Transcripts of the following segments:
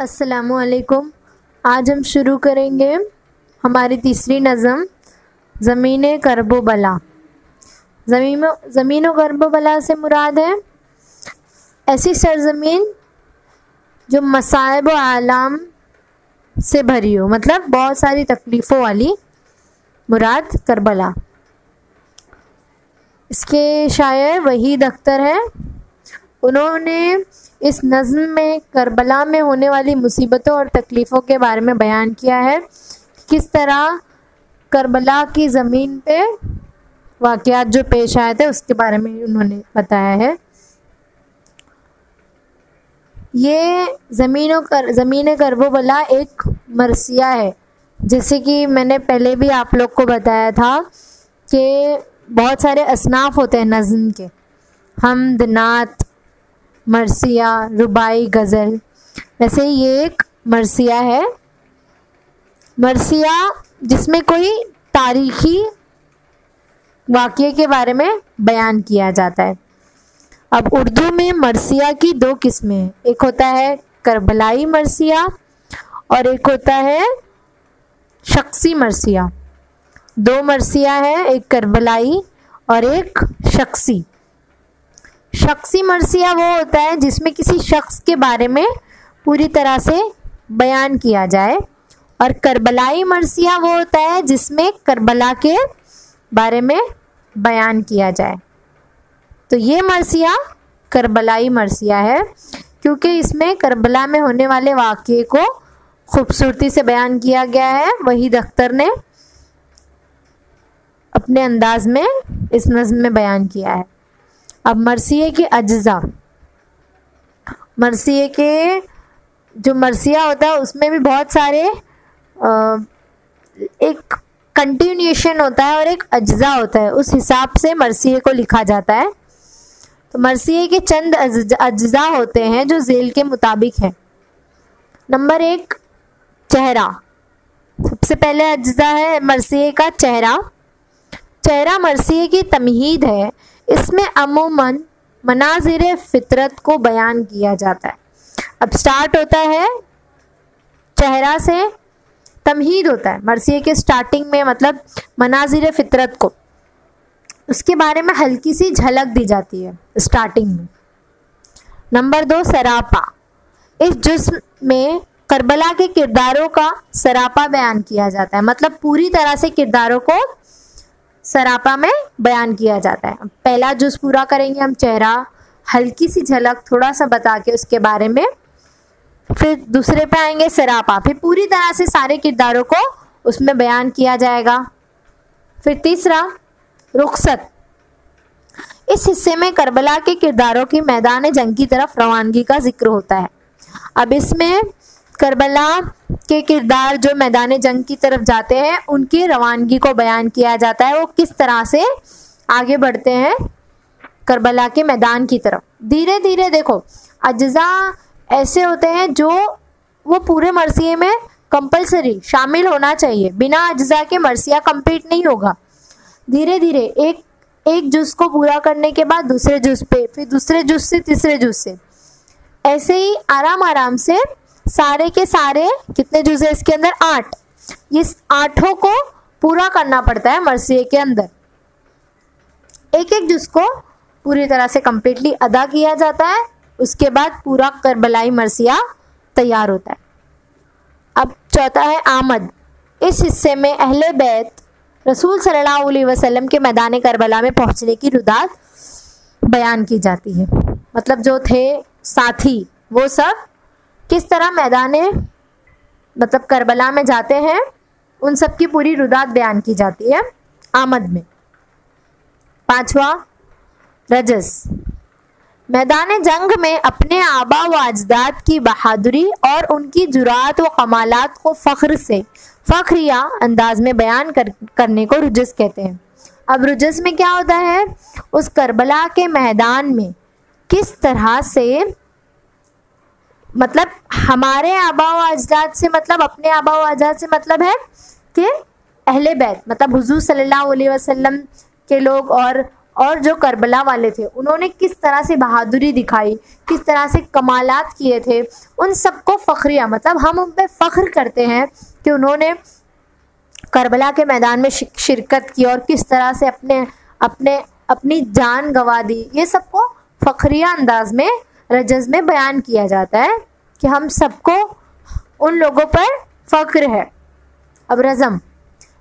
अस्सलामुअलैकुम। आज हम शुरू करेंगे हमारी तीसरी नज़म ज़मीन करबला। ज़मीन करबला से मुराद है ऐसी सरज़मीन जो मसाइब व आलाम से भरी हो, मतलब बहुत सारी तकलीफ़ों वाली मुराद करबला। इसके शायर वहीद अख्तर है। उन्होंने इस नज़्म में करबला में होने वाली मुसीबतों और तकलीफ़ों के बारे में बयान किया है, किस तरह करबला की ज़मीन पे वाक़यात जो पेश आए थे उसके बारे में उन्होंने बताया है। ये ज़मीन करबला एक मरसिया है, जैसे कि मैंने पहले भी आप लोग को बताया था कि बहुत सारे असनाफ़ होते हैं नज़्म के, हमद, नात, मरसिया, रुबाई, गज़ल। वैसे ये एक मरसिया है, मरसिया जिसमें कोई तारीख़ी वाक़ये के बारे में बयान किया जाता है। अब उर्दू में मरसिया की दो किस्में हैं, एक होता है करबलाई मरसिया और एक होता है शख्सी मरसिया। दो मरसिया है, एक करबलाई और एक शख्सी। शख्सी मरसिया वो होता है जिसमें किसी शख्स के बारे में पूरी तरह से बयान किया जाए, और करबलाई मरसिया वो होता है जिसमें करबला के बारे में बयान किया जाए। तो ये मरसिया करबलाई मरसिया है, क्योंकि इसमें करबला में होने वाले वाक़ये को खूबसूरती से बयान किया गया है। वहीद अख्तर ने अपने अंदाज में इस नज़्म में बयान किया है। अब मरसिए के अज्जा, मरसिए के जो मरसिया होता है उसमें भी बहुत सारे एक कंटिन्यूएशन होता है और एक अज्जा होता है, उस हिसाब से मरसिए को लिखा जाता है। तो मरसिए के चंद अज्जा होते हैं जो झेल के मुताबिक है। नंबर 1, चेहरा। सबसे पहले अज्जा है मरसिए का चेहरा। चेहरा मरसिए की तमहीद है, इसमें अमूमन मनाजिर फितरत को बयान किया जाता है। अब स्टार्ट होता है चेहरा से, तमहीद होता है मरसिए के स्टार्टिंग में, मतलब मनाजिर फितरत को, उसके बारे में हल्की सी झलक दी जाती है स्टार्टिंग में। नंबर 2, सरापा। इस जुज़्म में करबला के किरदारों का सरापा बयान किया जाता है, मतलब पूरी तरह से किरदारों को सरापा में बयान किया जाता है। पहला जुज़ पूरा करेंगे हम चेहरा, हल्की सी झलक थोड़ा सा बता के उसके बारे में, फिर दूसरे पे आएंगे सरापा, फिर पूरी तरह से सारे किरदारों को उसमें बयान किया जाएगा। फिर तीसरा, रुखसत। इस हिस्से में करबला के किरदारों की मैदान जंग की तरफ रवानगी का जिक्र होता है। अब इसमें करबला के किरदार जो मैदान जंग की तरफ जाते हैं उनकी रवानगी को बयान किया जाता है, वो किस तरह से आगे बढ़ते हैं करबला के मैदान की तरफ। धीरे धीरे देखो, अज्जा ऐसे होते हैं जो वो पूरे मरसिए में कंपलसरी शामिल होना चाहिए, बिना अज्जा के मरसिया कंप्लीट नहीं होगा। धीरे धीरे एक जुज़ को पूरा करने के बाद दूसरे जुज़ पे, फिर दूसरे जुज़ से तीसरे जुज़ से, ऐसे ही आराम आराम से सारे के सारे, कितने जुज़ है इसके अंदर, 8, इस 8 को पूरा करना पड़ता है मरसिए के अंदर। एक एक जुज़ को पूरी तरह से कंप्लीटली अदा किया जाता है, उसके बाद पूरा करबलाई मरसिया तैयार होता है। अब चौथा है आमद। इस हिस्से में अहले बैत रसूल सल्लल्लाहु अलैहि वसल्लम के मैदान करबला में पहुंचने की रुदात बयान की जाती है, मतलब जो थे साथी वो सब किस तरह मतलब करबला में जाते हैं, उन सब की पूरी रुदात बयान की जाती है आमद में। पांचवा, रजस। मैदान जंग में अपने आबा व अजदाद की बहादुरी और उनकी जुरात व कमालात को फ़ख्रिया अंदाज में बयान करने को रुजस कहते हैं। अब रुजस में क्या होता है, उस करबला के मैदान में किस तरह से, मतलब हमारे आबा व अजदाद से, मतलब अपने आबा व अजदाद से मतलब है कि अहले बैत, मतलब हुजूर सल्लल्लाहु अलैहि वसल्लम के लोग और और जो करबला वाले थे उन्होंने किस तरह से बहादुरी दिखाई, किस तरह से कमालात किए थे, उन सबको फ़ख्रिया मतलब हम उन पर फ़ख्र करते हैं कि उन्होंने करबला के मैदान में शिरकत की और किस तरह से अपनी जान गंवा दी। ये सबको फ़ख्रिया अंदाज में रजज़ में बयान किया जाता है कि हम सबको उन लोगों पर फ़ख्र है। अब रज़म,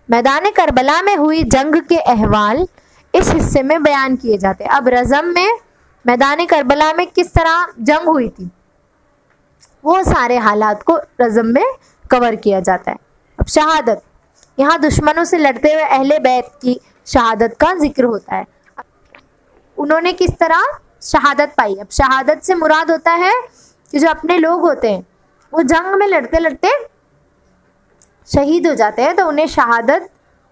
मैदान करबला में हुई जंग के अहवाल इस हिस्से में बयान किए जाते हैं। अब रज़म में मैदान करबला में किस तरह जंग हुई थी वो सारे हालात को रज़म में कवर किया जाता है। अब शहादत, यहाँ दुश्मनों से लड़ते हुए अहले बैत की शहादत का जिक्र होता है। उन्होंने किस तरह शहादत पाई। अब शहादत से मुराद होता है कि जो अपने लोग होते हैं वो जंग में लड़ते लड़ते शहीद हो जाते हैं, तो उन्हें शहादत,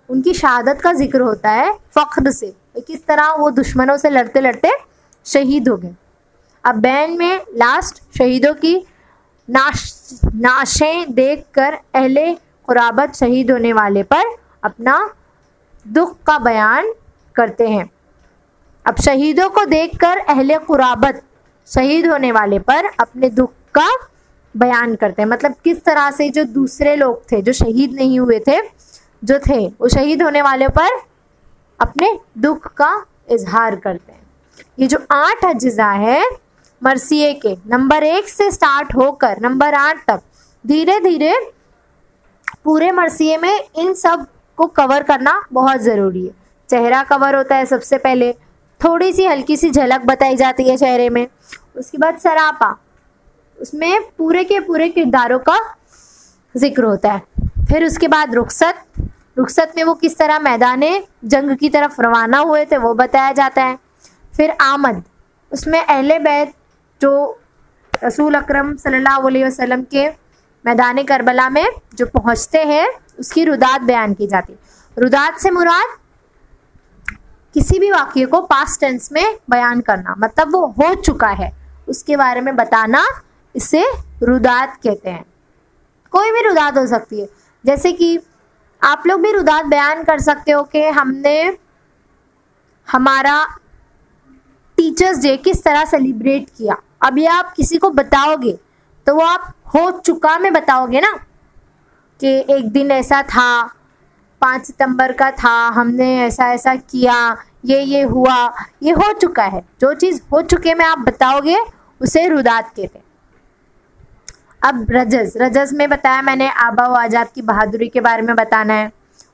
उनकी शहादत का जिक्र होता है फ़ख्र से, किस तरह वो दुश्मनों से लड़ते लड़ते शहीद हो गए। अब बैन में लास्ट शहीदों की नाशें देखकर अहले क़ुराबत शहीद होने वाले पर अपना दुख का बयान करते हैं। अब शहीदों को देखकर अहले क़ुराबत शहीद होने वाले पर अपने दुख का बयान करते हैं, मतलब किस तरह से जो दूसरे लोग थे जो शहीद नहीं हुए थे, जो थे वो शहीद होने वाले पर अपने दुख का इजहार करते हैं। ये जो 8 अज्जा है मरसिए के, नंबर 1 से स्टार्ट होकर नंबर 8 तक, धीरे धीरे पूरे मरसिए में इन सब को कवर करना बहुत ज़रूरी है। चेहरा कवर होता है सबसे पहले, थोड़ी सी हल्की सी झलक बताई जाती है चेहरे में। उसके बाद सरापा, उसमें पूरे के पूरे किरदारों का जिक्र होता है। फिर उसके बाद रुखसत में वो किस तरह मैदाने जंग की तरफ रवाना हुए थे वो बताया जाता है। फिर आमद, उसमें अहले बैत जो रसूल अकरम सल्लल्लाहु अलैहि वसल्लम के मैदान करबला में जो पहुँचते हैं उसकी रुदात बयान की जाती है। रुदात से मुराद किसी भी वाक़ये को पास्ट टेंस में बयान करना, मतलब वो हो चुका है उसके बारे में बताना, इसे रुदात कहते हैं। कोई भी रुदात हो सकती है, जैसे कि आप लोग भी रुदात बयान कर सकते हो कि हमने हमारा टीचर्स डे किस तरह सेलिब्रेट किया। अब ये आप किसी को बताओगे तो वो आप हो चुका में बताओगे ना, कि एक दिन ऐसा था, 5 सितंबर का था, हमने ऐसा ऐसा किया, ये हुआ, ये हो चुका है। जो चीज़ हो चुके में आप बताओगे उसे रुदात कहते हैं। अब रजज़ में बताया मैंने आबा व अजाब की बहादुरी के बारे में बताना है।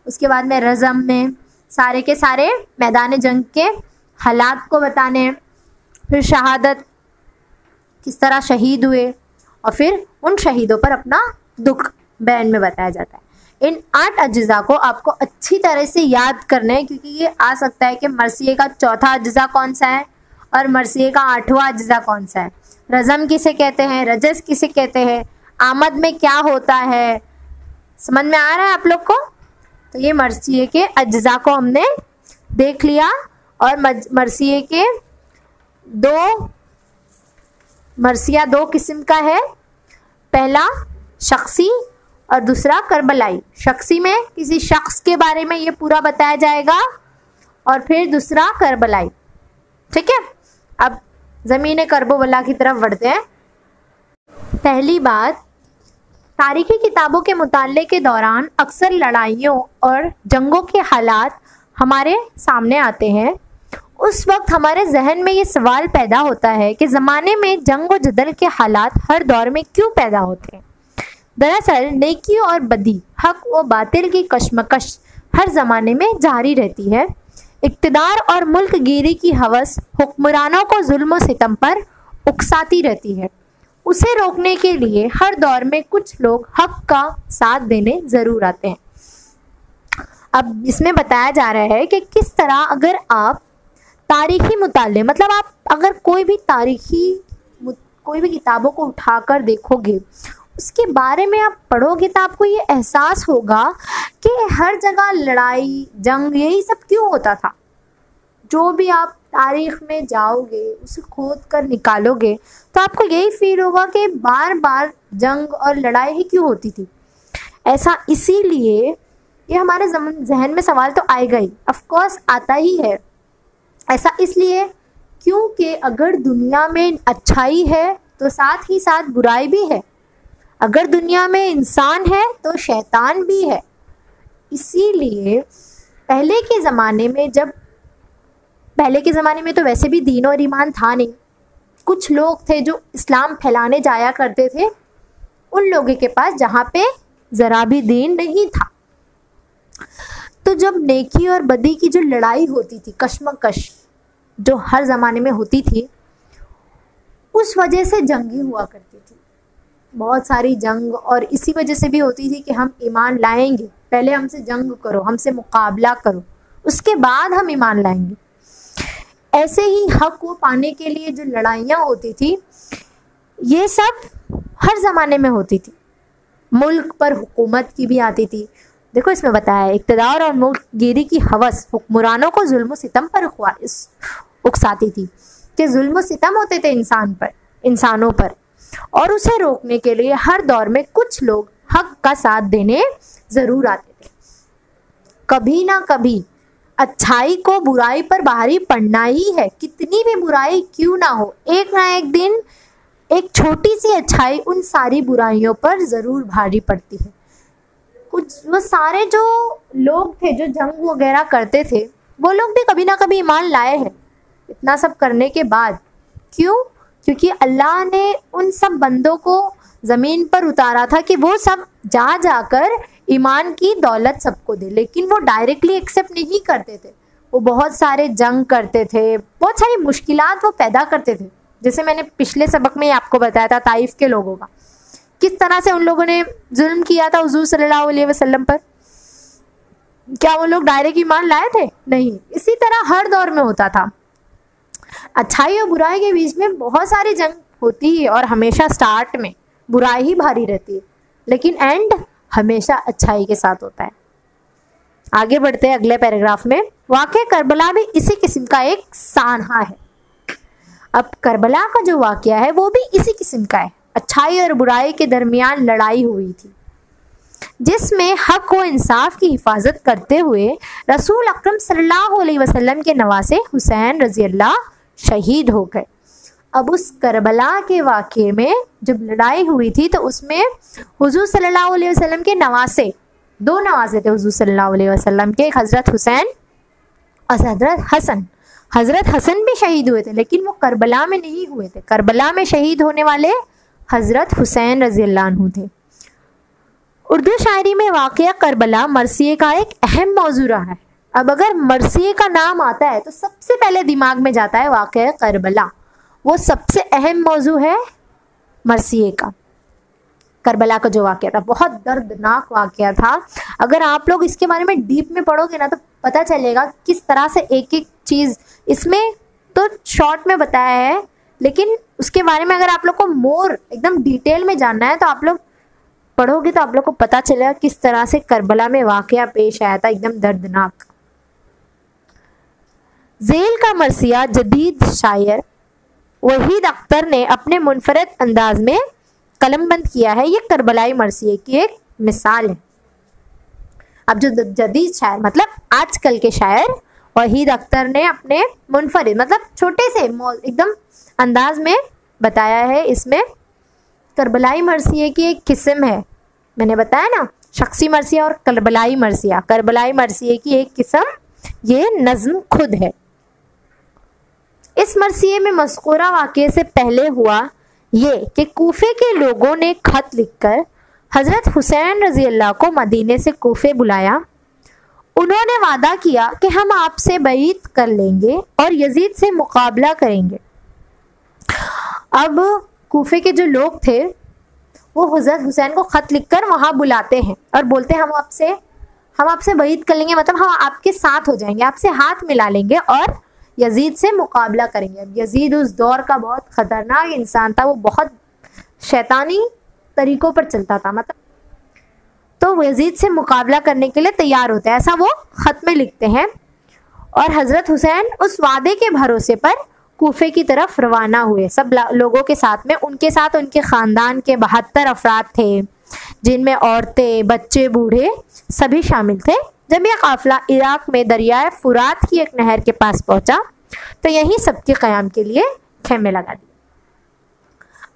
उसके बाद में रज़म में सारे के सारे मैदान जंग के हालात को बताने हैं। फिर शहादत, किस तरह शहीद हुए, और फिर उन शहीदों पर अपना दुख बैन में बताया जाता है। इन 8 अज्जा को आपको अच्छी तरह से याद करना है, क्योंकि ये आ सकता है कि मरसिए का चौथा अज्जा कौन सा है और मरसिए का 8वां अज्जा कौन सा है, रज़म किसे कहते हैं, रजज़ किसे कहते हैं, आमद में क्या होता है। समझ में आ रहा है आप लोग को? तो ये मरसिए के अज्जा को हमने देख लिया। और मरसिए के मरसिया 2 किस्म का है, पहला शख्सी और दूसरा करबलाई। शख्सी में किसी शख्स के बारे में ये पूरा बताया जाएगा, और फिर दूसरा करबलाई। ठीक है, अब ज़मीन करबला की तरफ बढ़ते हैं। पहली बात, तारीख़ी किताबों के मुताले के दौरान अक्सर लड़ाइयों और जंगों के हालात हमारे सामने आते हैं। उस वक्त हमारे जहन में ये सवाल पैदा होता है कि ज़माने में जंग व जदल के हालात हर दौर में क्यों पैदा होते हैं। दरअसल नेकी और बदी, हक व बातिल की कशमकश हर ज़माने में जारी रहती है। इक़्तिदार और मुल्क गिरी की हवस हुक्मरानों को जुल्म व सितम पर उकसाती रहती है। उसे रोकने के लिए हर दौर में कुछ लोग हक का साथ देने ज़रूर आते हैं। अब इसमें बताया जा रहा है कि किस तरह अगर आप तारीख़ी मुताले, मतलब आप अगर कोई भी किताबों को उठाकर देखोगे, उसके बारे में आप पढ़ोगे, तो आपको ये एहसास होगा कि हर जगह लड़ाई जंग यही सब क्यों होता था। जो भी आप तारीख़ में जाओगे, उसे खोद कर निकालोगे, तो आपको यही फील होगा कि बार बार जंग और लड़ाई ही क्यों होती थी। ऐसा इसीलिए ये हमारे जहन में सवाल तो आएगा ही, ऑफ कोर्स आता ही है। ऐसा इसलिए क्योंकि अगर दुनिया में अच्छाई है तो साथ ही साथ बुराई भी है, अगर दुनिया में इंसान है तो शैतान भी है। इसीलिए पहले के ज़माने में तो वैसे भी दीन और ईमान था नहीं। कुछ लोग थे जो इस्लाम फैलाने जाया करते थे, उन लोगों के पास जहाँ पे ज़रा भी दीन नहीं था। तो जब नेकी और बदी की जो लड़ाई होती थी, कश्मकश जो हर ज़माने में होती थी, उस वजह से जंगी हुआ करती थी, बहुत सारी जंग। और इसी वजह से भी होती थी कि हम ईमान लाएंगे, पहले हमसे जंग करो, हमसे मुकाबला करो, उसके बाद हम ईमान लाएंगे। ऐसे ही हक को पाने के लिए जो लड़ाइयाँ होती थी, ये सब हर ज़माने में होती थी। मुल्क पर हुकूमत की भी आती थी। देखो इसमें बताया है, इक़्तिदार और मुल्कगिरी की हवस हुक्मरानों को जुल्म सितम पर उकसाती थी कि जुल्म सितम होते थे इंसानों पर, और उसे रोकने के लिए हर दौर में कुछ लोग हक का साथ देने ज़रूर आते थे। कभी ना कभी अच्छाई को बुराई पर भारी पड़ना ही है, कितनी भी बुराई क्यों ना हो, एक ना एक दिन एक छोटी सी अच्छाई उन सारी बुराइयों पर ज़रूर भारी पड़ती है। कुछ वो सारे जो लोग थे जो जंग वगैरह करते थे, वो लोग भी कभी ना कभी ईमान लाए हैं इतना सब करने के बाद। क्यों? क्योंकि अल्लाह ने उन सब बंदों को ज़मीन पर उतारा था कि वो सब जाकर ईमान की दौलत सबको दे, लेकिन वो डायरेक्टली एक्सेप्ट नहीं करते थे। वो बहुत सारे जंग करते थे, बहुत सारी मुश्किलात वो पैदा करते थे। जैसे मैंने पिछले सबक में आपको बताया था ताइफ के लोगों का, किस तरह से उन लोगों ने जुल्म किया था हुजूर सल्लल्लाहु अलैहि वसल्लम पर। क्या वो लोग डायरेक्ट ईमान लाए थे? नहीं। इसी तरह हर दौर में होता था, अच्छाई और बुराई के बीच में बहुत सारी जंग होती है, और हमेशा स्टार्ट में बुराई ही भारी रहती है, लेकिन एंड हमेशा अच्छाई के साथ होता है। आगे बढ़ते हैं अगले पैराग्राफ में। वाक़या करबला भी इसी किस्म का एक सानहा है। अब करबला का जो वाक़या है वो भी इसी किस्म का है। अच्छाई और बुराई के दरमियान लड़ाई हुई थी, जिसमें हक व इंसाफ की हिफाजत करते हुए रसूल अकरम सल्लल्लाहु अलैहि वसल्लम के नवासे हुसैन रज़ी अल्लाह शहीद हो गए। अब उस करबला के वाक़े में जब लड़ाई हुई थी तो उसमें हुजूर सल्लल्लाहु अलैहि वसल्लम के नवासे, दो नवासे थे हुजूर सल्लल्लाहु अलैहि वसल्लम के, एक हज़रत हुसैन और हज़रत हसन। हज़रत हसन भी शहीद हुए थे, लेकिन वो करबला में नहीं हुए थे। करबला में शहीद होने वाले हज़रत हुसैन रज़ी अल्लाह अन्हु थे। उर्दू शायरी में वाक़या करबला मरसिए का एक अहम मौजू रहा है। अब अगर मरसिए का नाम आता है तो सबसे पहले दिमाग में जाता है वाक़या करबला, वो सबसे अहम मौजू है मरसिए का। करबला का जो वाक़या था बहुत दर्दनाक वाक़या था। अगर आप लोग इसके बारे में डीप में पढ़ोगे ना तो पता चलेगा किस तरह से एक एक चीज़, इसमें तो शॉर्ट में बताया है, लेकिन उसके बारे में अगर आप लोग को मोर एकदम डिटेल में जानना है तो आप लोग पढ़ोगे तो आप लोग को पता चलेगा किस तरह से करबला में वाक़या पेश आया था, एकदम दर्दनाक। ज़ेल का मरसिया जदीद शायर वहीद अख्तर ने अपने मुनफरद अंदाज में कलमबंद किया है। ये करबलाई मरसिए की एक मिसाल है। अब जो जदीद शायर मतलब आजकल के शायर वहीद अख्तर ने अपने मुनफरद मतलब छोटे से एकदम अंदाज में बताया है। इसमें करबलाई मरसिए की एक किस्म है, मैंने बताया ना, शख्सी मरसिया और करबलाई मरसिया। करबलाई मरसिए की एक किस्म ये नज़्म खुद है। इस मरसिए में मज़कूरा वाक़े से पहले हुआ ये कि कूफे के लोगों ने खत लिखकर हज़रत हुसैन रज़ी अल्लाह को मदीने से कूफे बुलाया। उन्होंने वादा किया कि हम आपसे बैत कर लेंगे और यजीद से मुकाबला करेंगे। अब कूफे के जो लोग थे वो हज़रत हुसैन को ख़त लिखकर वहाँ बुलाते हैं और बोलते हैं हम आपसे बैत कर लेंगे, मतलब हम आपके साथ हो जाएंगे, आपसे हाथ मिला लेंगे और यजीद से मुकाबला करेंगे। अब यजीद उस दौर का बहुत ख़तरनाक इंसान था, वो बहुत शैतानी तरीक़ों पर चलता था, मतलब तो वो यजीद से मुकाबला करने के लिए तैयार होते हैं, ऐसा वो ख़त में लिखते हैं। और हज़रत हुसैन उस वादे के भरोसे पर कूफे की तरफ रवाना हुए सब लोगों के साथ में। उनके साथ उनके ख़ानदान के 72 अफराद थे, जिनमें औरतें, बच्चे, बूढ़े सभी शामिल थे। जब यह काफ़िला इराक़ में दरियाए फ़ुरात की एक नहर के पास पहुंचा तो यही सबके क़याम के लिए खेमे लगा दिए।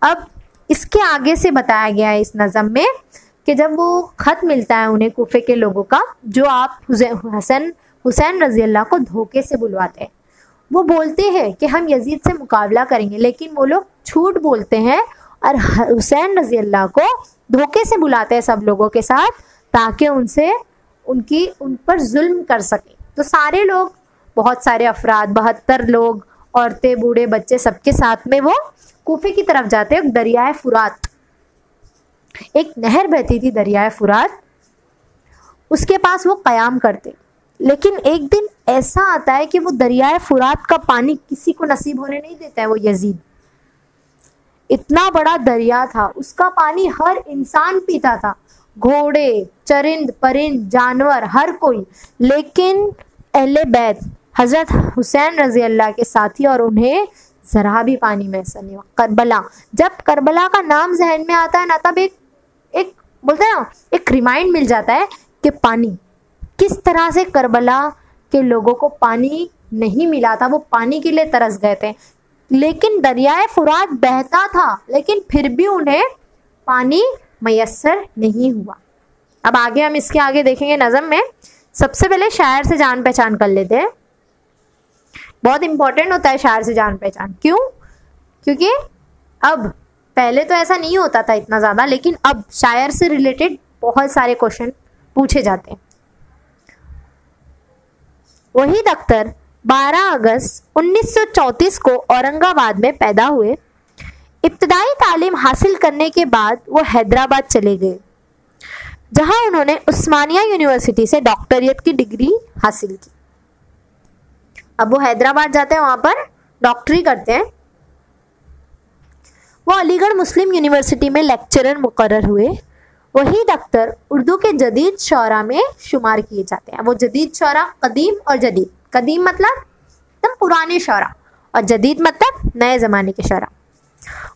अब इसके आगे से बताया गया है इस नज़म में कि जब वो ख़त मिलता है उन्हें कूफे के लोगों का, जो आप हुसैन रज़ी अल्लाह को धोखे से बुलवाते हैं, वो बोलते हैं कि हम यजीद से मुकाबला करेंगे, लेकिन वो लोग झूठ बोलते हैं और हुसैन रज़ी अल्लाह को धोखे से बुलाते हैं सब लोगों के साथ, ताकि उन पर जुल्म कर सके। तो सारे लोग, बहुत सारे अफराद, 72 लोग, औरतें, बूढ़े, बच्चे, सबके साथ में वो कूफे की तरफ जाते हैं। दरियाए फुरात, एक नहर बहती थी दरियाए फुरात, उसके पास वो क़याम करते। लेकिन एक दिन ऐसा आता है कि वो दरियाए फुरात का पानी किसी को नसीब होने नहीं देता है। वो यजीद, इतना बड़ा दरिया था, उसका पानी हर इंसान पीता था, घोड़े, चरिंद परिंद, जानवर, हर कोई। लेकिन अहले बैत हज़रत हुसैन रज़ी अल्लाह के साथी और उन्हें ज़रा भी पानी मैसर नहीं हुआ। करबला, जब करबला का नाम जहन में आता है ना, तब एक बोलते हैं ना, एक रिमाइंड मिल जाता है कि पानी किस तरह से करबला के लोगों को पानी नहीं मिला था, वो पानी के लिए तरस गए थे। लेकिन दरियाए फुरात बहता था, लेकिन फिर भी उन्हें पानी मैसर नहीं हुआ। अब आगे हम इसके आगे देखेंगे नज़म में। सबसे पहले शायर से जान पहचान कर लेते हैं। बहुत इंपॉर्टेंट होता है शायर से जान पहचान। क्यों? क्योंकि अब पहले तो ऐसा नहीं होता था इतना ज़्यादा, लेकिन अब शायर से रिलेटेड बहुत सारे क्वेश्चन पूछे जाते हैं। वहीद अख्तर 12 अगस्त 1934 को औरंगाबाद में पैदा हुए। इब्तदाई तालीम हासिल करने के बाद वो हैदराबाद चले गए, जहां उन्होंने उस्मानिया यूनिवर्सिटी से डॉक्टरेट की डिग्री हासिल की। अब वो हैदराबाद जाते हैं, वहां पर डॉक्टरी करते हैं। वो अलीगढ़ मुस्लिम यूनिवर्सिटी में लेक्चरर मुकर्रर हुए। वहीद अख्तर उर्दू के जदीद शौरा में शुमार किए जाते हैं। वो जदीद शौरा, कदीम और जदीद, कदीम मतलब एकदम पुराने शौरा और जदीद मतलब नए ज़माने के शौरा।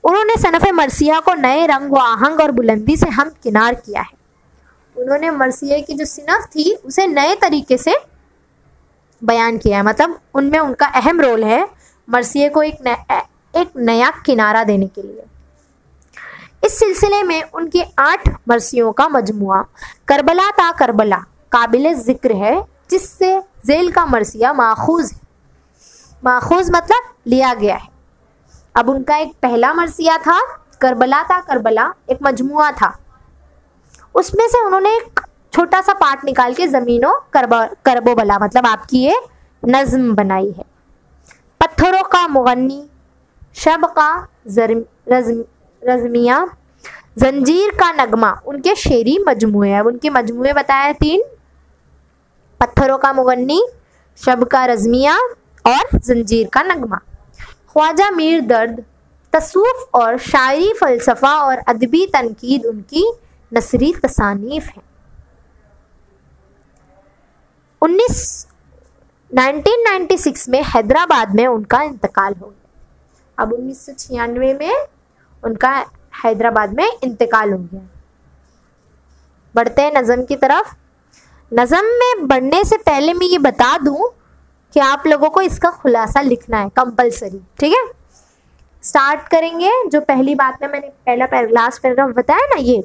उन्होंने सनफ़ मरसिया को नए रंग व आहंग और बुलंदी से हम किनार किया है। उन्होंने मरसिया की जो सिनफ थी उसे नए तरीके से बयान किया है, मतलब उनमें उनका अहम रोल है मरसिया को एक नया किनारा देने के लिए। इस सिलसिले में उनके 8 मरसियों का मजमुआ करबला ता करबला काबिल ज़िक्र है, जिससे ज़ेल का मरसिया माखूज है। माखूज मतलब लिया गया है। अब उनका एक पहला मरसिया था करबला ता करबला, एक मजमुआ था, उसमें से उन्होंने एक छोटा सा पार्ट निकाल के ज़मीनों करबोबला मतलब आपकी ये नज़्म बनाई है। पत्थरों का मुगन्नी, शब का रज़मिया, जंजीर का नगमा उनके शेरी मजमुए हैं। उनके मजमुए बताए 3, पत्थरों का मुगन्नी, शब का रज़मिया और जंजीर का नगमा। ख्वाजा मीर दर्द, तसूफ और शायरी, फ़लसफ़ा और अदबी तनकीद उनकी नसरी तसानीफ़ हैं। 1996 में हैदराबाद में उनका इंतकाल हो गया। अब 1996 में उनका हैदराबाद में इंतकाल हो गया। बढ़ते हैं नज़म की तरफ। नज़म में बढ़ने से पहले मैं ये बता दूं कि आप लोगों को इसका खुलासा लिखना है कंपलसरी, ठीक है। स्टार्ट करेंगे। जो पहली बात में मैंने पहला लास्ट पैराग्राफ बताया ना, ये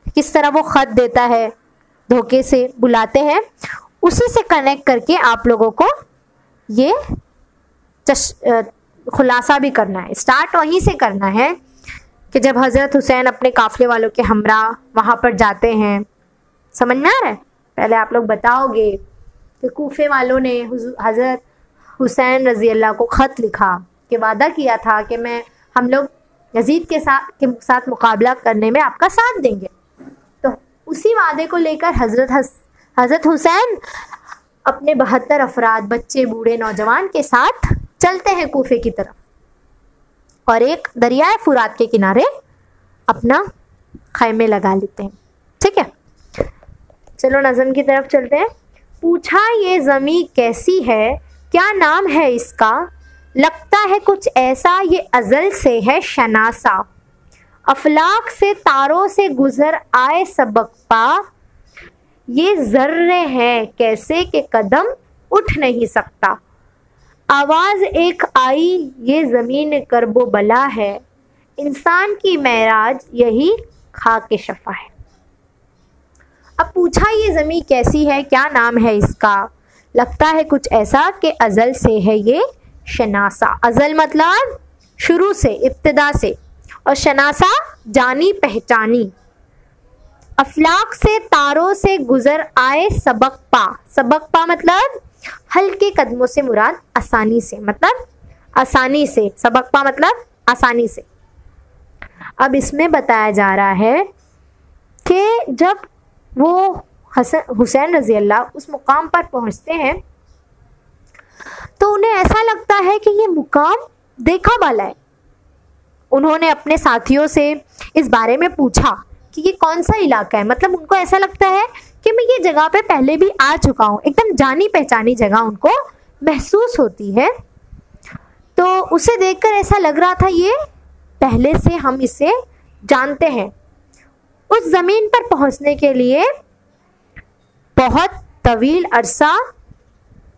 किस तरह वो ख़त देता है, धोखे से बुलाते हैं, उसी से कनेक्ट करके आप लोगों को ये खुलासा भी करना है। स्टार्ट वहीं से करना है कि जब हज़रत हुसैन अपने काफ़िले वालों के हमरा वहाँ पर जाते हैं। समझ में आ रहा है? पहले आप लोग बताओगे कि कूफे वालों ने हज़रत हुसैन रज़ी अल्लाह को ख़त लिखा कि वादा किया था कि हम लोग यजीद के साथ मुकाबला करने में आपका साथ देंगे। तो उसी वादे को लेकर हज़रत हुसैन अपने 72 अफराद, बच्चे, बूढ़े, नौजवान के साथ चलते हैं कूफे की तरफ और एक दरियाए फुरात के किनारे अपना खैमे लगा लेते हैं। ठीक है, चलो नज़म की तरफ चलते हैं। पूछा ये ज़मीं कैसी है, क्या नाम है इसका, लगता है कुछ ऐसा ये अज़ल से है शनासा, अफलाक से तारों से गुजर आए सबक पा, ये ज़र्रे हैं कैसे के कदम उठ नहीं सकता, आवाज एक आई ये ज़मीन करबो बला है, इंसान की महराज यही खाके शफा है। अब पूछा ये ज़मीन कैसी है, क्या नाम है इसका। लगता है कुछ ऐसा कि अज़ल से है ये शनासा। अज़ल मतलब शुरू से, इब्तिदा से, और शनासा जानी पहचानी। अफलाक से तारों से गुजर आए सबक पा। सबक पा मतलब हल्के कदमों से मुराद आसानी से, मतलब आसानी से। सबक पा मतलब आसानी से। अब इसमें बताया जा रहा है कि जब वो हुसैन रजी अल्लाह उस मुकाम पर पहुंचते हैं तो उन्हें ऐसा लगता है कि ये मुकाम देखा वाला है। उन्होंने अपने साथियों से इस बारे में पूछा कि ये कौन सा इलाका है। मतलब उनको ऐसा लगता है कि मैं ये जगह पे पहले भी आ चुका हूँ, एकदम जानी पहचानी जगह उनको महसूस होती है। तो उसे देखकर ऐसा लग रहा था ये पहले से हम इसे जानते हैं। उस ज़मीन पर पहुंचने के लिए बहुत तवील अरसा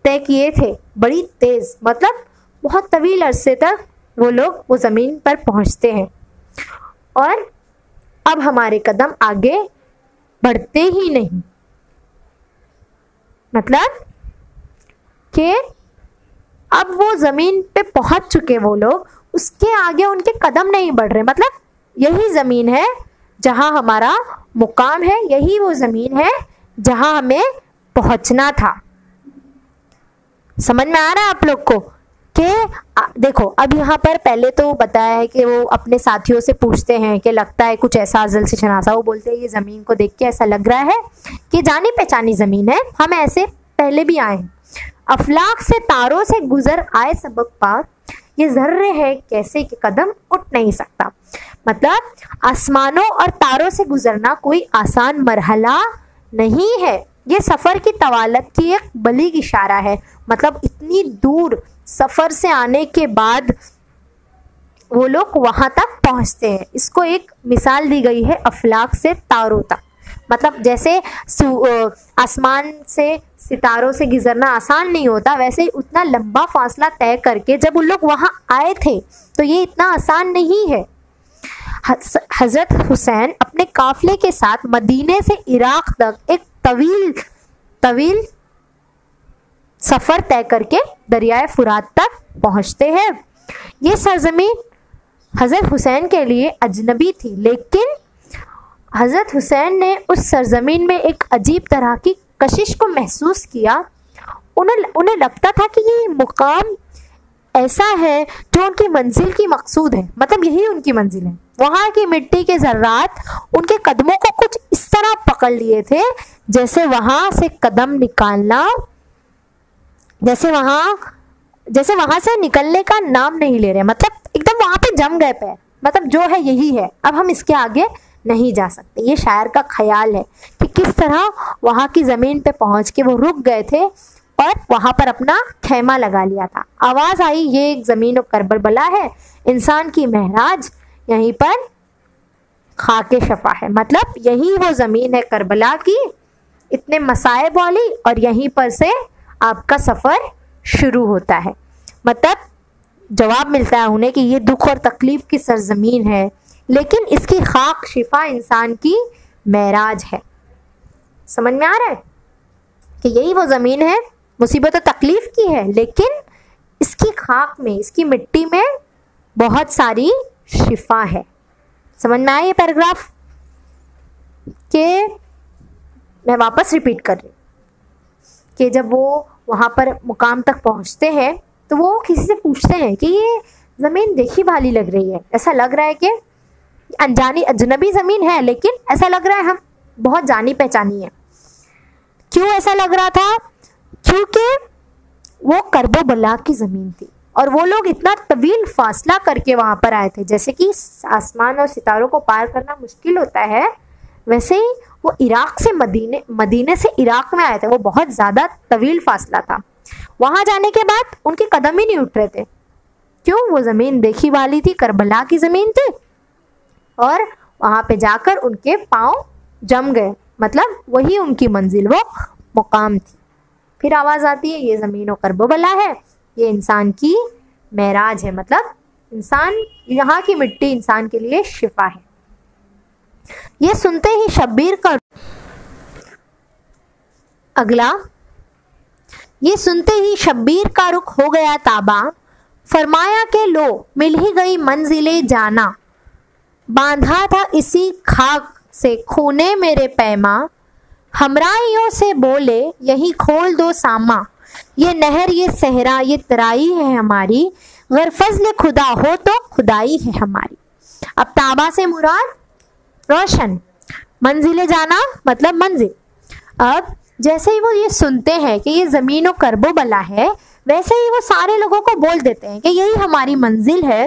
तय किए थे, बड़ी तेज़, मतलब बहुत तवील अरसे तक वो लोग वो ज़मीन पर पहुंचते हैं और अब हमारे कदम आगे बढ़ते ही नहीं। मतलब कि अब वो ज़मीन पे पहुंच चुके वो लोग, उसके आगे उनके कदम नहीं बढ़ रहे। मतलब यही ज़मीन है जहां हमारा मुकाम है, यही वो ज़मीन है जहां हमें पहुंचना था। समझ में आ रहा है आप लोग को कि देखो अब यहाँ पर पहले तो बताया है कि वो अपने साथियों से पूछते हैं कि लगता है कुछ ऐसा अज़ल से शनासा। वो बोलते हैं ये ज़मीन को देख के ऐसा लग रहा है कि जानी पहचानी ज़मीन है, हम ऐसे पहले भी आए हैं। अफलाक से तारों से गुजर आए सबक पा, ये ज़र्रे है कैसे कि कदम उठ नहीं सकता। मतलब आसमानों और तारों से गुजरना कोई आसान मरहला नहीं है, ये सफ़र की तवालत की एक बलीग इशारा है। मतलब इतनी दूर सफ़र से आने के बाद वो लोग वहाँ तक पहुँचते हैं। इसको एक मिसाल दी गई है अफलाक से तारों तक। मतलब जैसे आसमान से सितारों से गुजरना आसान नहीं होता, वैसे ही उतना लंबा फासला तय करके जब उन लोग वहाँ आए थे तो ये इतना आसान नहीं है। हज़रत हुसैन अपने काफ़िले के साथ मदीने से इराक़ तक एक तवील सफ़र तय करके दरियाए फुरात तक पहुँचते हैं। ये सरज़मीन हज़रत हुसैन के लिए अजनबी थी, लेकिन हज़रत हुसैन ने उस सरज़मीन में एक अजीब तरह की कशिश को महसूस किया। उन्हें लगता था कि ये मुकाम ऐसा है जो उनकी मंजिल की मकसूद है, मतलब यही उनकी मंजिल है। वहाँ की मिट्टी के ज़र्रात उनके कदमों को कुछ इस तरह पकड़ लिए थे जैसे वहाँ से कदम निकालना, जैसे वहाँ से निकलने का नाम नहीं ले रहे। मतलब एकदम वहाँ पे जम गए पैर, मतलब जो है यही है, अब हम इसके आगे नहीं जा सकते। ये शायर का ख्याल है कि किस तरह वहाँ की ज़मीन पे पहुँच के वो रुक गए थे और वहाँ पर अपना खैमा लगा लिया था। आवाज़ आई ये एक ज़मीन और करबला है, इंसान की महराज यहीं पर खाके शफा है। मतलब यही वो ज़मीन है करबला की, इतने मसाइब वाली, और यहीं पर से आपका सफ़र शुरू होता है। मतलब जवाब मिलता है उन्हें कि ये दुख और तकलीफ़ की सरज़मीन है, लेकिन इसकी खाक शिफा इंसान की महराज है। समझ में आ रहा है कि यही वो ज़मीन है, मुसीबत और तकलीफ़ की है, लेकिन इसकी खाक में, इसकी मिट्टी में बहुत सारी शिफा है। समझ में आया ये पैराग्राफ कि मैं वापस रिपीट कर रही हूँ कि जब वो वहाँ पर मुकाम तक पहुँचते हैं तो वो किसी से पूछते हैं कि ये ज़मीन देखी भाली लग रही है, ऐसा लग रहा है कि अनजानी अजनबी ज़मीन है, लेकिन ऐसा लग रहा है हम बहुत जानी पहचानी है। क्यों ऐसा लग रहा था? क्योंकि वो करबला की ज़मीन थी और वो लोग इतना तवील फासला करके वहाँ पर आए थे। जैसे कि आसमान और सितारों को पार करना मुश्किल होता है, वैसे ही वो इराक़ से मदीने से इराक़ में आए थे। वो बहुत ज़्यादा तवील फासला था। वहाँ जाने के बाद उनके कदम ही नहीं उठ रहे थे। क्यों? वो ज़मीन देखी वाली थी, करबला की ज़मीन थी, और वहाँ पे जाकर उनके पाँव जम गए। मतलब वही उनकी मंजिल, वो मुकाम थी। फिर आवाज़ आती है ये ज़मीन और करबला है, ये इंसान की मेराज है, मतलब इंसान, यहाँ की मिट्टी इंसान के लिए शिफा है। ये सुनते ही शब्बीर का अगला, ये सुनते ही शब्बीर का रुख हो गया ताबा, फरमाया के लो मिल ही गई मंजिले जाना, बांधा था इसी खाक से खूने मेरे पैमा, हमराइयों से बोले यही खोल दो सामा, ये नहर ये सहरा ये तराई है हमारी, गर फजल खुदा हो तो खुदाई है हमारी। अब ताबा से मुराद रोशन, मंजिले जाना मतलब मंजिल। अब जैसे ही वो ये सुनते हैं कि ये ज़मीन और करबो बला है, वैसे ही वो सारे लोगों को बोल देते हैं कि यही हमारी मंजिल है,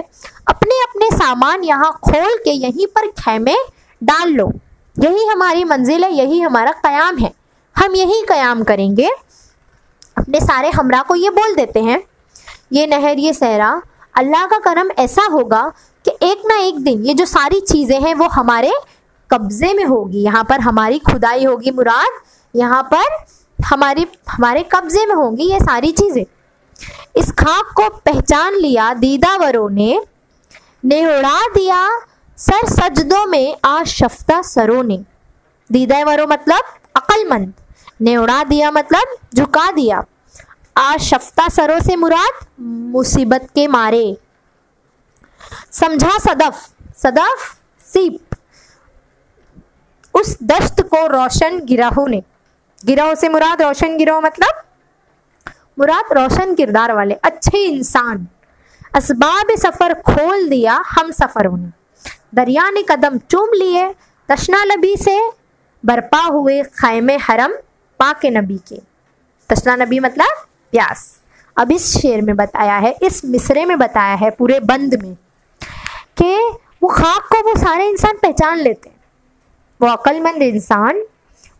अपने अपने सामान यहाँ खोल के यहीं पर खैमे डाल लो, यही हमारी मंजिल है, यही हमारा क़याम है, हम यही क़याम करेंगे। अपने सारे हमरा को ये बोल देते हैं। ये नहर ये सहरा, अल्लाह का करम ऐसा होगा कि एक ना एक दिन ये जो सारी चीज़ें हैं वो हमारे कब्ज़े में होगी, यहाँ पर हमारी खुदाई होगी, मुराद यहाँ पर हमारे कब्ज़े में होंगी ये सारी चीज़ें। इस खाक को पहचान लिया दीदावरों ने उड़ा दिया सर सजदों में आशफ्ता सरों ने। दीदावरों मतलब अक्लमंद, ने उड़ा दिया मतलब झुका दिया, आशफ्ता सरों से मुराद मुसीबत के मारे। समझा सदफ, सदफ सीप, उस दश्त को रोशन गिरोह ने। गिरोह से मुराद रोशन गिरोह मतलब मुराद रोशन किरदार वाले अच्छे इंसान। असबाब सफ़र खोल दिया हम सफ़रों ने, दरिया ने कदम चूम लिए तशना नबी से, बरपा हुए खैमे हरम पाके नबी के। तशना नबी मतलब प्यास। अब इस शेर में बताया है, इस मिसरे में बताया है पूरे बंद में कि वो खाक को वो सारे इंसान पहचान लेते हैं, वो अक्लमंद इंसान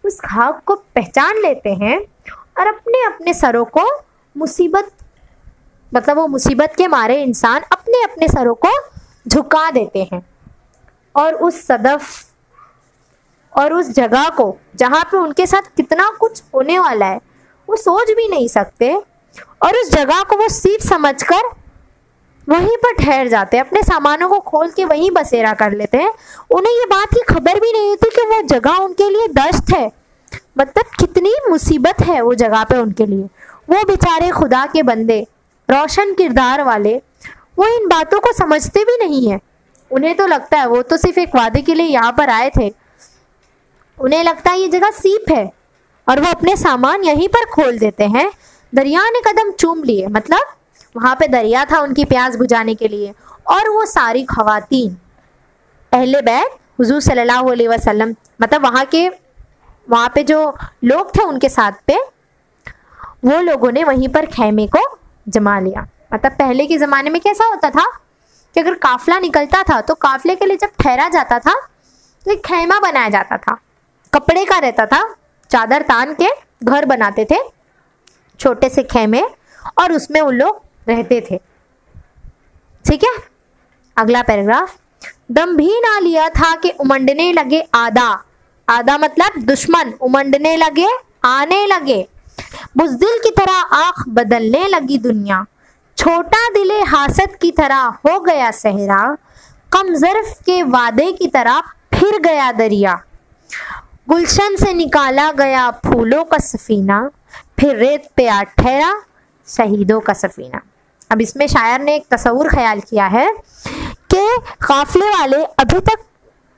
उस खाक को पहचान लेते हैं और अपने अपने सरों को मुसीबत मतलब वो मुसीबत के मारे इंसान अपने अपने सरों को झुका देते हैं और उस सदफ और उस जगह को जहाँ पे उनके साथ कितना कुछ होने वाला है वो सोच भी नहीं सकते, और उस जगह को वो सीप समझकर वहीं पर ठहर जाते हैं, अपने सामानों को खोल के वहीं बसेरा कर लेते हैं। उन्हें ये बात की खबर भी नहीं होती कि वो जगह उनके लिए दश्त है, मतलब कितनी मुसीबत है वो जगह पे उनके लिए। वो बेचारे खुदा के बंदे रोशन किरदार वाले वो इन बातों को समझते भी नहीं है। उन्हें तो लगता है वो तो सिर्फ एक वादे के लिए यहाँ पर आए थे, उन्हें लगता है ये जगह सीप है और वो अपने सामान यहीं पर खोल देते हैं। दरिया ने कदम चूम लिए मतलब वहाँ पे दरिया था उनकी प्यास बुझाने के लिए, और वो सारी खवातीन अहले बैत हुजूर सल्लल्लाहु अलैहि वसल्लम मतलब वहाँ पे जो लोग थे उनके साथ पे, वो लोगों ने वहीं पर खैमे को जमा लिया। मतलब पहले के ज़माने में कैसा होता था कि अगर काफिला निकलता था तो काफिले के लिए जब ठहरा जाता था तो एक खैमा बनाया जाता था, कपड़े का रहता था, चादर तान के घर बनाते थे छोटे से खैमे, और उसमें उन लोग रहते थे। ठीक है, अगला पैराग्राफ। दम भी ना लिया था कि उमंडने लगे आदा, आदा मतलब दुश्मन, उमंडने लगे आने लगे, बुज़दिल की तरह आँख बदलने लगी दुनिया, छोटा दिले हासद की तरह हो गया सहरा, कम ज़र्फ के वादे की तरह फिर गया दरिया, गुलशन से निकाला गया फूलों का सफीना, फिर रेत पे आ ठहरा शहीदों का सफीना। अब इसमें शायर ने एक तस्वुर ख्याल किया है कि काफिले वाले अभी तक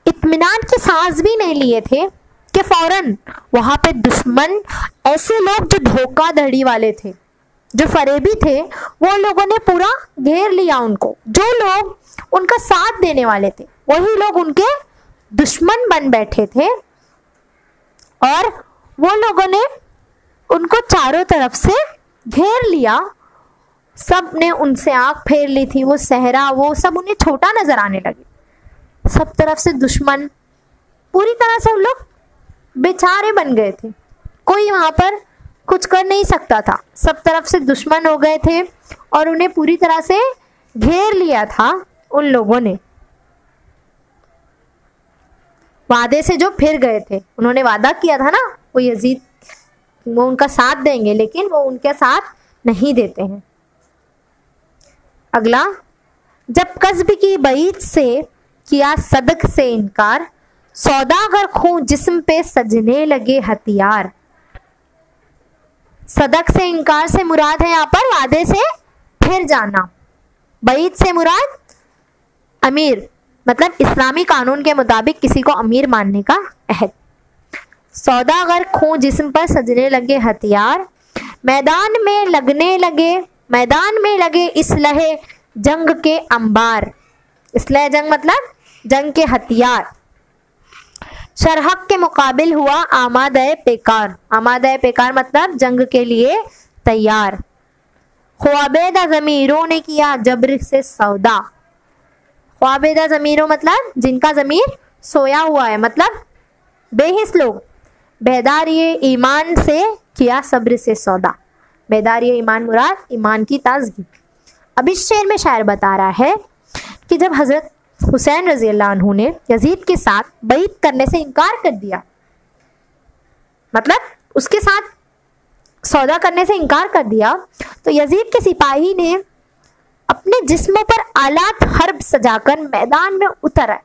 इत्मीनान की सांस भी नहीं लिए थे कि फौरन वहाँ पे दुश्मन, ऐसे लोग जो धोखाधड़ी वाले थे, जो फरेबी थे, वो लोगों ने पूरा घेर लिया उनको। जो लोग उनका साथ देने वाले थे वही लोग उनके दुश्मन बन बैठे थे, और वो लोगों ने उनको चारों तरफ से घेर लिया, सब ने उनसे आंख फेर ली थी। वो सहरा वो सब उन्हें छोटा नजर आने लगे, सब तरफ से दुश्मन, पूरी तरह से उन लोग बेचारे बन गए थे, कोई वहाँ पर कुछ कर नहीं सकता था, सब तरफ से दुश्मन हो गए थे और उन्हें पूरी तरह से घेर लिया था उन लोगों ने। वादे से जो फिर गए थे, उन्होंने वादा किया था ना वो यजीद वो उनका साथ देंगे, लेकिन वो उनके साथ नहीं देते हैं। अगला, जब कस्ब की बईत से किया सदक से इनकार, सौदागर खूं जिस्म पे सजने लगे हथियार। सदक से इनकार से मुराद है यहाँ पर वादे से फिर जाना। बईत से मुराद अमीर, मतलब इस्लामी कानून के मुताबिक किसी को अमीर मानने का अहद। सौदागर खूं जिस्म पर सजने लगे हथियार, मैदान में लगे इसलहे जंग के अंबार। इसलहे जंग मतलब जंग के हथियार। शरहक के मुकाबिल हुआ आमादे पेकार। आमादे पेकार मतलब जंग के लिए तैयार। ख्वाबेदा ज़मीरों ने किया जब्र से सौदा। ख्वाबेदा ज़मीरों मतलब जिनका ज़मीर सोया हुआ है, मतलब बेहिस लोग। बेदारिये ईमान से किया सब्र से सौदा। बेदारिये ईमान मुराद ईमान की ताजगी। अब इस शेर में शायर बता रहा है कि जब हजरत हुसैन रजी अल्लाह अन्हु ने यजीद के साथ बैत करने से इनकार कर दिया, मतलब उसके साथ सौदा करने से इनकार कर दिया, तो यजीद के सिपाही ने अपने जिस्मों पर आलात हर्ब सजाकर मैदान में उतर आए।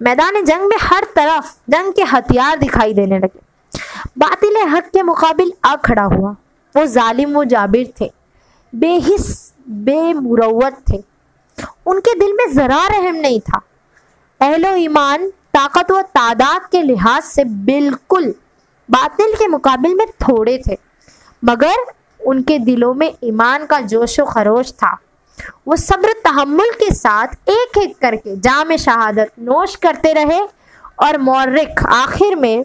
मैदान जंग में हर तरफ जंग के हथियार दिखाई देने लगे। बातिल हक के मुकाबिल आ खड़ा हुआ। वो जालिम व जाबिर थे, बेहिस बेमुरव्वत थे, उनके दिल में जरा रहम नहीं था। अहलो ईमान ताकत व तादाद के लिहाज से बिल्कुल बातिल के मुकाबिल में थोड़े थे, मगर उनके दिलों में ईमान का जोश व खरोश था। वो सब्र तहम्मुल के साथ एक एक करके जाम शहादत नोश करते रहे और मौर्रिख आखिर में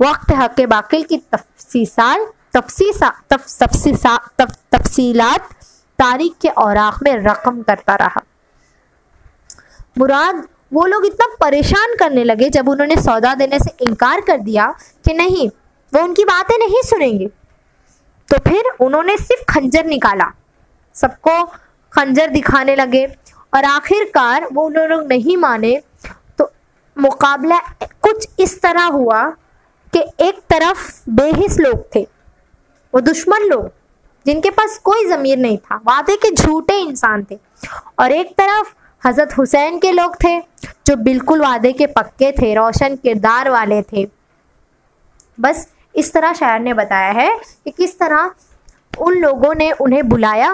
वक्त हक बाकिल की तफसीलात तारीख के औराख में रकम करता रहा। मुराद वो लोग इतना परेशान करने लगे जब उन्होंने सौदा देने से इनकार कर दिया कि नहीं, वो उनकी बातें नहीं सुनेंगे, तो फिर उन्होंने सिर्फ खंजर निकाला, सबको खंजर दिखाने लगे और आखिरकार वो उन लोग नहीं माने। तो मुकाबला कुछ इस तरह हुआ कि एक तरफ बेहिस लोग थे, वो दुश्मन लोग जिनके पास कोई ज़मीर नहीं था, वादे के झूठे इंसान थे, और एक तरफ हज़रत हुसैन के लोग थे जो बिल्कुल वादे के पक्के थे, रोशन किरदार वाले थे। बस इस तरह शायर ने बताया है कि किस तरह उन लोगों ने उन्हें बुलाया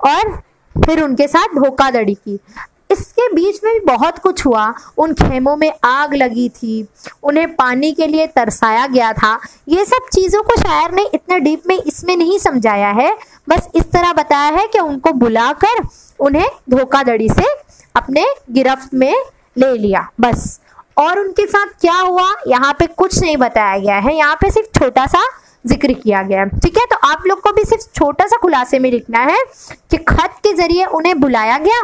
और फिर उनके साथ धोखाधड़ी की। इसके बीच में भी बहुत कुछ हुआ। उन खेमों में आग लगी थी, उन्हें पानी के लिए तरसाया गया था। ये सब चीज़ों को शायर ने इतना डीप में इसमें नहीं समझाया है, बस इस तरह बताया है कि उनको बुलाकर उन्हें धोखाधड़ी से अपने गिरफ्त में ले लिया, बस। और उनके साथ क्या हुआ यहाँ पे कुछ नहीं बताया गया है, यहाँ पे सिर्फ छोटा सा जिक्र किया गया है, ठीक है। तो आप लोग को भी सिर्फ छोटा सा खुलासे में लिखना है कि खत के जरिए उन्हें बुलाया गया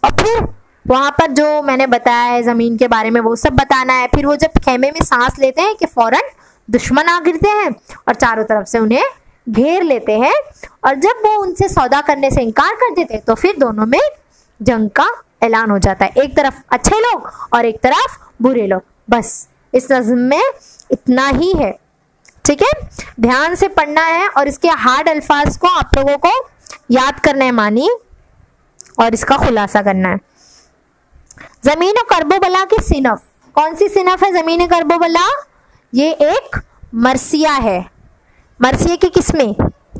और फिर वहां पर जो मैंने बताया है ज़मीन के बारे में वो सब बताना है। फिर वो जब खेमे में सांस लेते हैं कि फौरन दुश्मन आ गिरते हैं और चारों तरफ से उन्हें घेर लेते हैं, और जब वो उनसे सौदा करने से इनकार कर देते हैं तो फिर दोनों में जंग का ऐलान हो जाता है, एक तरफ अच्छे लोग और एक तरफ बुरे लोग। बस इस नज़्म में इतना ही है, ठीक है। ध्यान से पढ़ना है और इसके हार्ड अल्फाज को आप लोगों को याद करना है मानी, और इसका खुलासा करना है। ज़मीन करबोबला की सिनफ, कौन सी सिनफ है ज़मीन करबोबला? ये एक मरसिया है। मरसिया की किस्में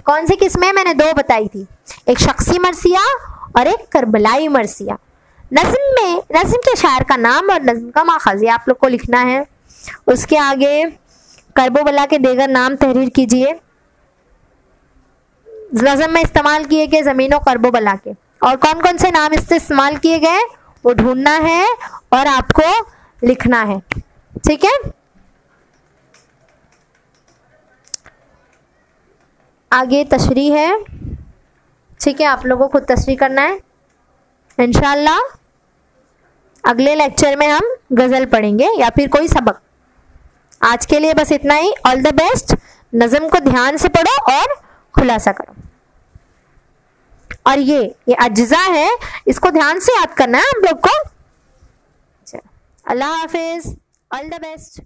कौन सी किस्में? मैंने दो बताई थी, एक शख्सी मरसिया और एक करबलाई मरसिया। नज़्म के शायर का नाम और नज़्म का माखज़ आप लोग को लिखना है। उसके आगे करबोबला के देगर नाम तहरीर कीजिए। नज़्म में इस्तेमाल किए गए ज़मीनों करबोबला के और कौन कौन से नाम इससे इस्तेमाल किए गए वो ढूंढना है और आपको लिखना है, ठीक है। आगे तशरीह है, ठीक है, आप लोगों को खुद तशरीह करना है। इंशाल्लाह अगले लेक्चर में हम गज़ल पढ़ेंगे या फिर कोई सबक। आज के लिए बस इतना ही। All the best. नज़म को ध्यान से पढ़ो और खुलासा करो। और ये अज्जा है, इसको ध्यान से याद करना है हम लोग को। अल्लाह हाफिज, ऑल द बेस्ट।